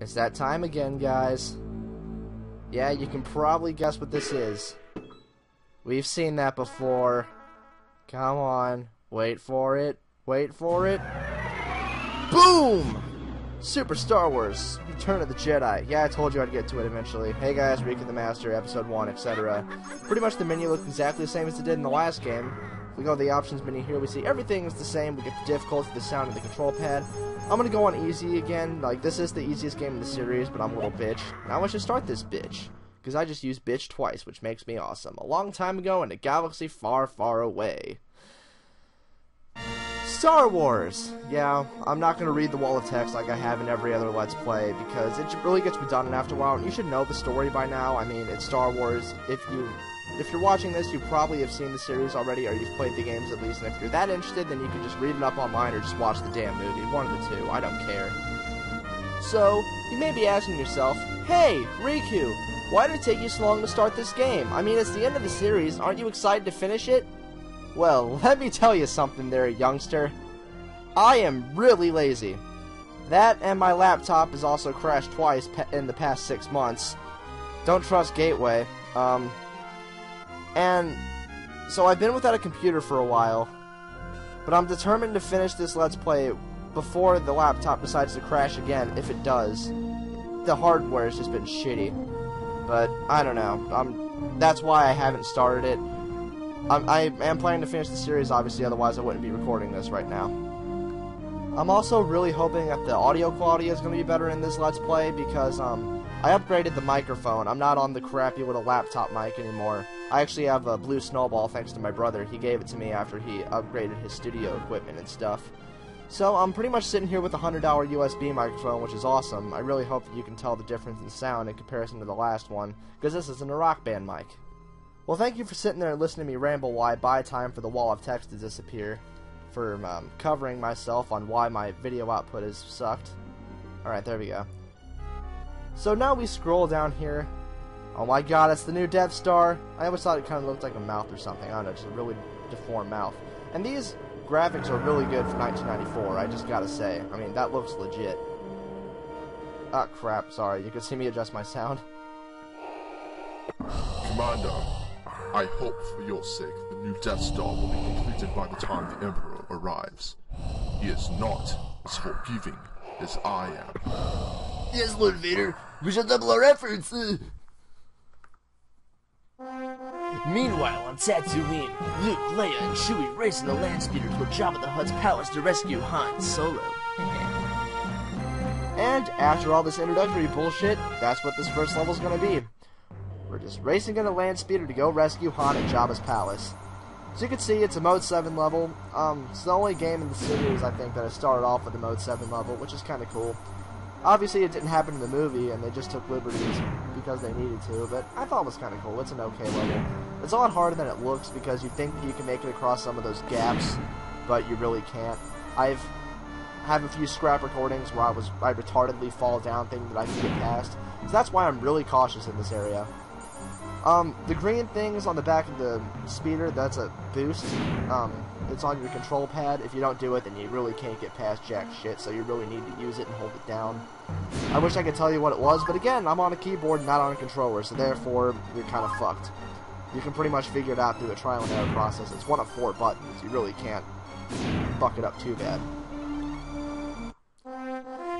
It's that time again, guys. Yeah, you can probably guess what this is. We've seen that before. Come on. Wait for it. Wait for it. Boom! Super Star Wars, Return of the Jedi. Yeah, I told you I'd get to it eventually. Hey guys, Reek of the Master, Episode 1, etc. Pretty much the menu looks exactly the same as it did in the last game. If we go to the options menu here, we see everything is the same. We get the difficulty, the sound, and the control pad. I'm gonna go on easy again. Like, this is the easiest game in the series, but I'm a little bitch. Now I should start this bitch, because I just used bitch twice, which makes me awesome. A long time ago in a galaxy far, far away. Star Wars! Yeah, I'm not going to read the wall of text like I have in every other Let's Play, because it really gets redundant after a while. You should know the story by now. I mean, it's Star Wars. If you're watching this, you probably have seen the series already, or you've played the games at least, and if you're that interested, then you can just read it up online or just watch the damn movie. One of the two. I don't care. So, you may be asking yourself, hey, Riku, why did it take you so long to start this game? I mean, it's the end of the series. Aren't you excited to finish it? Well, let me tell you something there, youngster. I am really lazy. That and my laptop has also crashed twice in the past 6 months. Don't trust Gateway. And so I've been without a computer for a while, but I'm determined to finish this Let's Play before the laptop decides to crash again, if it does. The hardware has just been shitty. But, I don't know. That's why I haven't started it. I am planning to finish the series, obviously, otherwise I wouldn't be recording this right now. I'm also really hoping that the audio quality is going to be better in this Let's Play, because I upgraded the microphone. I'm not on the crappy little laptop mic anymore. I actually have a blue snowball thanks to my brother. He gave it to me after he upgraded his studio equipment and stuff. So I'm pretty much sitting here with a $100 USB microphone, which is awesome. I really hope that you can tell the difference in sound in comparison to the last one, because this isn't a Rock Band mic. Well, thank you for sitting there and listening to me ramble while I buy time for the wall of text to disappear, for covering myself on why my video output has sucked. Alright, there we go. So now we scroll down here. Oh my god, it's the new Death Star. I always thought it kind of looked like a mouth or something. I don't know, just a really deformed mouth. And these graphics are really good for 1994, I just gotta say. I mean, that looks legit. Ah, crap, sorry. You can see me adjust my sound. Commander, I hope for your sake the new Death Star will be completed by the time the Emperor arrives. He is not as forgiving as I am. Yes, Lord Vader, we shall double our efforts. Meanwhile, on Tatooine, Luke, Leia, and Chewie race in the land speeder toward Jabba the Hutt's palace to rescue Han Solo. And after all this introductory bullshit, that's what this first level's gonna be. We're just racing in a land speeder to go rescue Han at Jabba's palace. So you can see it's a Mode 7 level. It's the only game in the series, I think, that has started off with a Mode 7 level, which is kind of cool. Obviously, it didn't happen in the movie, and they just took liberties because they needed to, but I thought it was kind of cool. It's an okay level. It's a lot harder than it looks because you think you can make it across some of those gaps, but you really can't. I have a few scrap recordings where I retardedly fall down thinking that I can get past, so that's why I'm really cautious in this area. The green things on the back of the speeder, that's a boost. It's on your control pad. If you don't do it, then you really can't get past jack shit, so you really need to use it and hold it down. I wish I could tell you what it was, but again, I'm on a keyboard, not on a controller, so therefore, you're kind of fucked. You can pretty much figure it out through a trial and error process. It's one of 4 buttons. You really can't fuck it up too bad.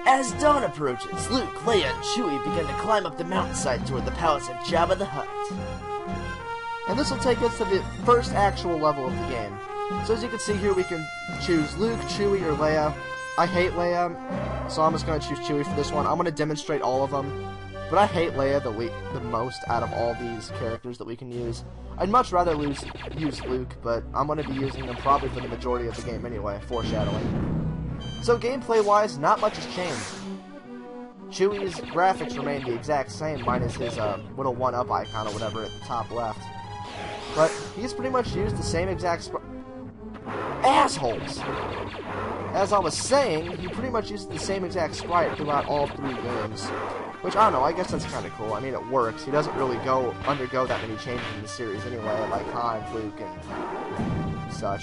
As dawn approaches, Luke, Leia, and Chewie begin to climb up the mountainside toward the palace of Jabba the Hutt. And this will take us to the first actual level of the game. So as you can see here, we can choose Luke, Chewie, or Leia. I hate Leia, so I'm just going to choose Chewie for this one. I'm going to demonstrate all of them, but I hate Leia the most out of all these characters that we can use. I'd much rather use Luke, but I'm going to be using them probably for the majority of the game anyway, foreshadowing. So gameplay-wise, not much has changed. Chewie's graphics remain the exact same, minus his little one-up icon or whatever at the top left. But he's pretty much used the same exact assholes! As I was saying, he pretty much uses the same exact sprite throughout all 3 games. Which, I don't know, I guess that's kind of cool. I mean, it works. He doesn't really undergo that many changes in the series anyway, like Han, Luke, and such.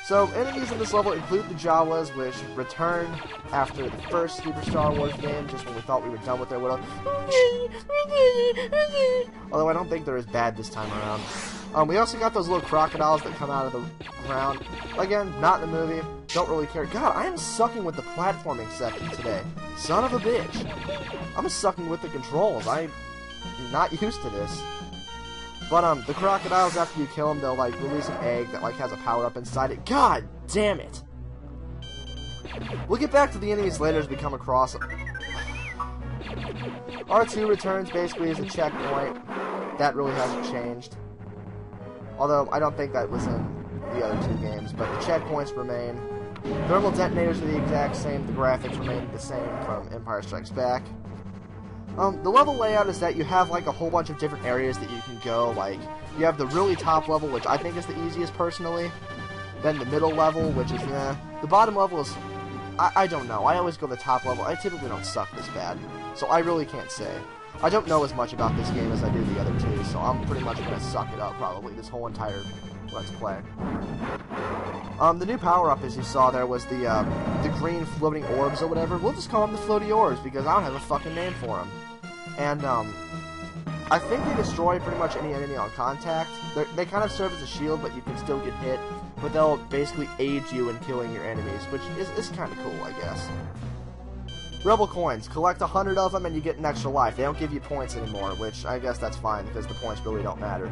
So, enemies in this level include the Jawas, which return after the first Super Star Wars game, just when we thought we were done with their little... Although I don't think they're as bad this time around. We also got those little crocodiles that come out of the ground. Again, not in the movie. Don't really care. God, I am sucking with the platforming section today. Son of a bitch. I'm sucking with the controls. I'm not used to this. But, the crocodiles, after you kill them, they'll, like, release an egg that, like, has a power-up inside it. God damn it! We'll get back to the enemies later as we come across them. R2 returns basically as a checkpoint. That really hasn't changed. Although, I don't think that was in the other two games, but the checkpoints remain. Thermal detonators are the exact same. The graphics remain the same from Empire Strikes Back. The level layout is that you have, like, a whole bunch of different areas that you can go. Like, you have the really top level, which I think is the easiest, personally. Then the middle level, which is, The bottom level is... I don't know. I always go the top level. I typically don't suck this bad. So I really can't say. I don't know as much about this game as I do the other two, so I'm pretty much gonna suck it up, probably, this whole entire Let's Play. The new power-up, as you saw there, was the green floating orbs or whatever. We'll just call them the floaty orbs, because I don't have a fucking name for them. And, I think they destroy pretty much any enemy on contact. They kind of serve as a shield, but you can still get hit. But they'll basically aid you in killing your enemies, which is kind of cool, I guess. Rebel coins. Collect 100 of them and you get an extra life. They don't give you points anymore, which I guess that's fine, because the points really don't matter.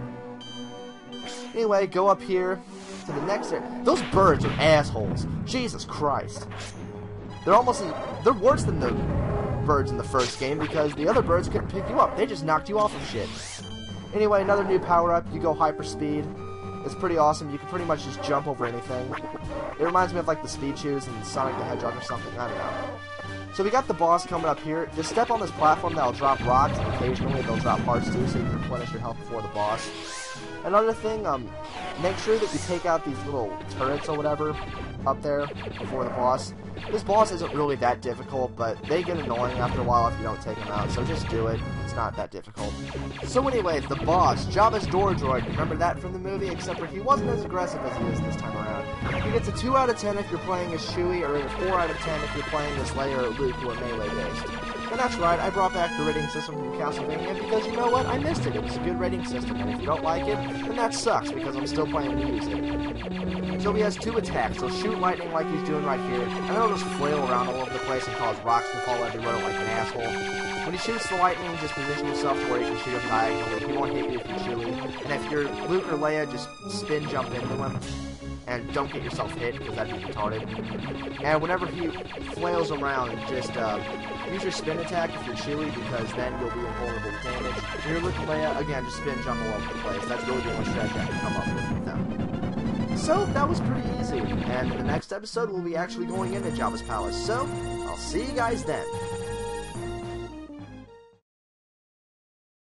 Anyway, go up here to the next area. Those birds are assholes. Jesus Christ. They're worse than the birds in the first game, because the other birds couldn't pick you up. They just knocked you off of shit. Anyway, another new power-up. You go hyperspeed. It's pretty awesome. You can pretty much just jump over anything. It reminds me of, like, the Speed Shoes and Sonic the Hedgehog or something. I don't know. So we got the boss coming up here. Just step on this platform that'll drop rocks, and occasionally they'll drop hearts too, so you can replenish your health before the boss. Another thing, make sure that you take out these little turrets or whatever up there before the boss. This boss isn't really that difficult, but they get annoying after a while if you don't take them out, so just do it. It's not that difficult. So anyways, the boss, Jabba's door droid. Remember that from the movie? Except for he wasn't as aggressive as he is this time around. He gets a 2 out of 10 if you're playing as Chewie, or a 4 out of 10 if you're playing as Leia or Luke, who are melee-based. And that's right, I brought back the rating system from Castlevania because, you know what, I missed it. It was a good rating system, and if you don't like it, then that sucks, because I'm still planning to use it. So he has 2 attacks. He'll shoot lightning like he's doing right here, and then he'll just flail around all over the place and cause rocks to fall everywhere like an asshole. When he shoots the lightning, just position yourself to where you can shoot him diagonally. He won't hit you if you're Chewie. And if you're Luke or Leia, just spin jump into him. And don't get yourself hit, because that'd be retarded. And whenever he flails around, just use your spin attack if you're Chewie, because then you'll be invulnerable to damage. If you're Luke and Leia, again, just spin jump all over the place. That's really the only strategy I can come up with them. So, that was pretty easy. And in the next episode, we'll be actually going into Jabba's palace. So, I'll see you guys then.